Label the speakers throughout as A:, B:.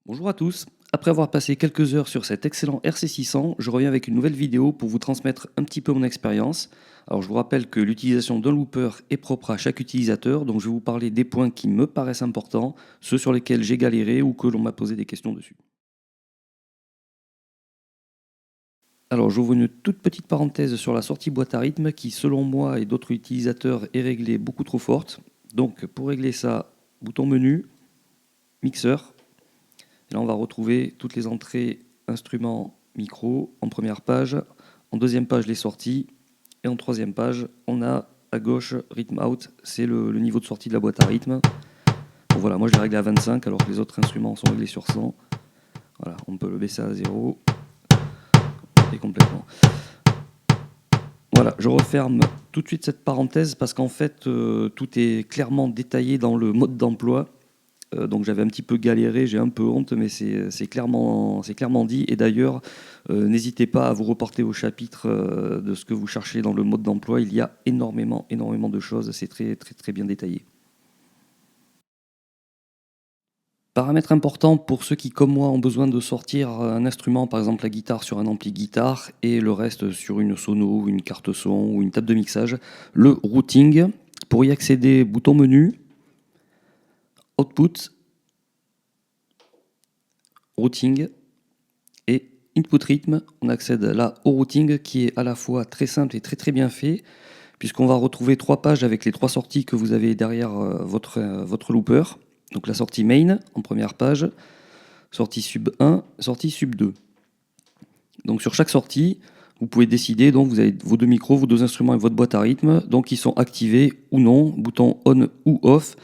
A: Bonjour à tous. Après avoir passé quelques heures sur cet excellent RC600, je reviens avec une nouvelle vidéo pour vous transmettre un petit peu mon expérience. Alors je vous rappelle que l'utilisation d'un looper est propre à chaque utilisateur, donc je vais vous parler des points qui me paraissent importants, ceux sur lesquels j'ai galéré ou que l'on m'a posé des questions dessus. Alors j'ouvre une toute petite parenthèse sur la sortie boîte à rythme qui selon moi et d'autres utilisateurs est réglée beaucoup trop forte. Donc pour régler ça, bouton menu, mixeur. Et là, on va retrouver toutes les entrées instruments micro en première page. En deuxième page, les sorties. Et en troisième page, on a à gauche Rhythm Out. C'est le niveau de sortie de la boîte à rythme. Bon, voilà, moi je l'ai réglé à 25 alors que les autres instruments sont réglés sur 100. Voilà, on peut le baisser à 0 et complètement. Voilà, je referme tout de suite cette parenthèse parce qu'en fait, tout est clairement détaillé dans le mode d'emploi. Donc j'avais un petit peu galéré, j'ai un peu honte, mais c'est clairement dit. Et d'ailleurs, n'hésitez pas à vous reporter au chapitre de ce que vous cherchez dans le mode d'emploi. Il y a énormément de choses, c'est très bien détaillé. Paramètre important pour ceux qui, comme moi, ont besoin de sortir un instrument, par exemple la guitare sur un ampli guitare et le reste sur une sono, une carte son ou une table de mixage, le routing. Pour y accéder, bouton menu, output, routing et input rhythm. On accède là au routing qui est à la fois très simple et très bien fait puisqu'on va retrouver 3 pages avec les 3 sorties que vous avez derrière votre looper. Donc la sortie main en première page, sortie sub 1, sortie sub 2. Donc sur chaque sortie, vous pouvez décider, donc vous avez vos deux micros, vos deux instruments et votre boîte à rythme, donc qui sont activés ou non, bouton on ou off,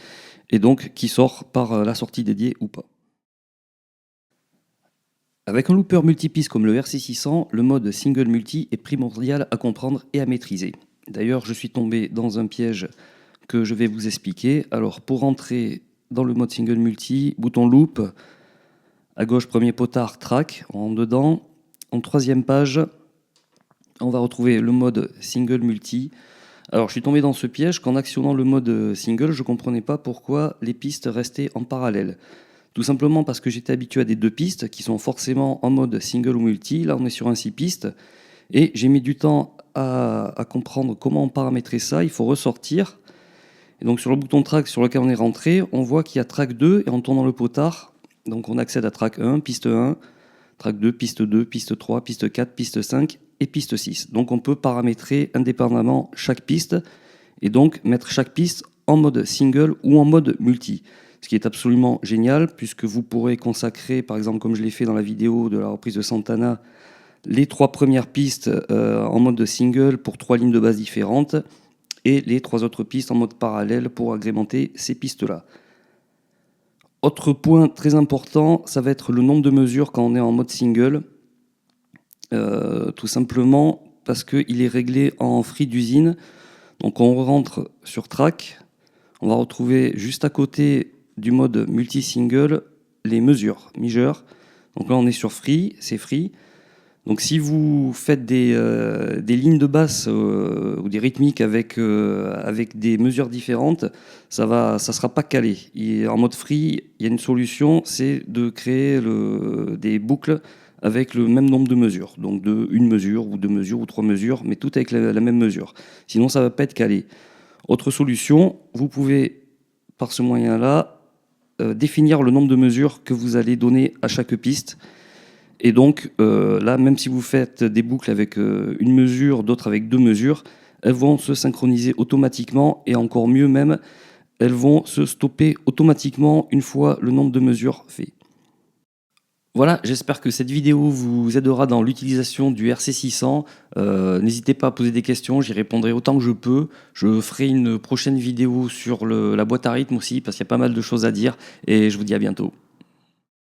A: et donc qui sort par la sortie dédiée ou pas. Avec un looper multipiste comme le RC600, le mode single multi est primordial à comprendre et à maîtriser. D'ailleurs, je suis tombé dans un piège que je vais vous expliquer. Alors, pour entrer dans le mode single multi, bouton loop, à gauche, premier potard, track, en dedans. En troisième page, on va retrouver le mode single multi. Alors, je suis tombé dans ce piège qu'en actionnant le mode single, je ne comprenais pas pourquoi les pistes restaient en parallèle. Tout simplement parce que j'étais habitué à des 2 pistes qui sont forcément en mode single ou multi. Là, on est sur un 6 pistes. Et j'ai mis du temps à comprendre comment paramétrer ça. Il faut ressortir. Et donc, sur le bouton track sur lequel on est rentré, on voit qu'il y a track 2 et en tournant le potard, donc on accède à track 1, piste 1, track 2, piste 3, piste 4, piste 5 et piste 6. Donc, on peut paramétrer indépendamment chaque piste et donc mettre chaque piste en mode single ou en mode multi. Ce qui est absolument génial puisque vous pourrez consacrer, par exemple comme je l'ai fait dans la vidéo de la reprise de Santana, les 3 premières pistes en mode single pour 3 lignes de basse différentes et les 3 autres pistes en mode parallèle pour agrémenter ces pistes-là. Autre point très important, ça va être le nombre de mesures quand on est en mode single. Tout simplement parce qu'il est réglé en free d'usine. Donc on rentre sur track, on va retrouver juste à côté du mode multi-single les mesures, majeur. Donc là on est sur free, c'est free. Donc si vous faites des lignes de basse ou des rythmiques avec des mesures différentes, ça sera pas calé. Et en mode free, il y a une solution, c'est de créer des boucles avec le même nombre de mesures. Donc de une mesure ou 2 mesures ou 3 mesures, mais tout avec la même mesure. Sinon ça va pas être calé. Autre solution, vous pouvez par ce moyen-là définir le nombre de mesures que vous allez donner à chaque piste. Et donc là, même si vous faites des boucles avec une mesure, d'autres avec 2 mesures, elles vont se synchroniser automatiquement et encore mieux même, elles vont se stopper automatiquement une fois le nombre de mesures fait. Voilà, j'espère que cette vidéo vous aidera dans l'utilisation du RC600. N'hésitez pas à poser des questions, j'y répondrai autant que je peux. Je ferai une prochaine vidéo sur la boîte à rythme aussi parce qu'il y a pas mal de choses à dire et je vous dis à bientôt.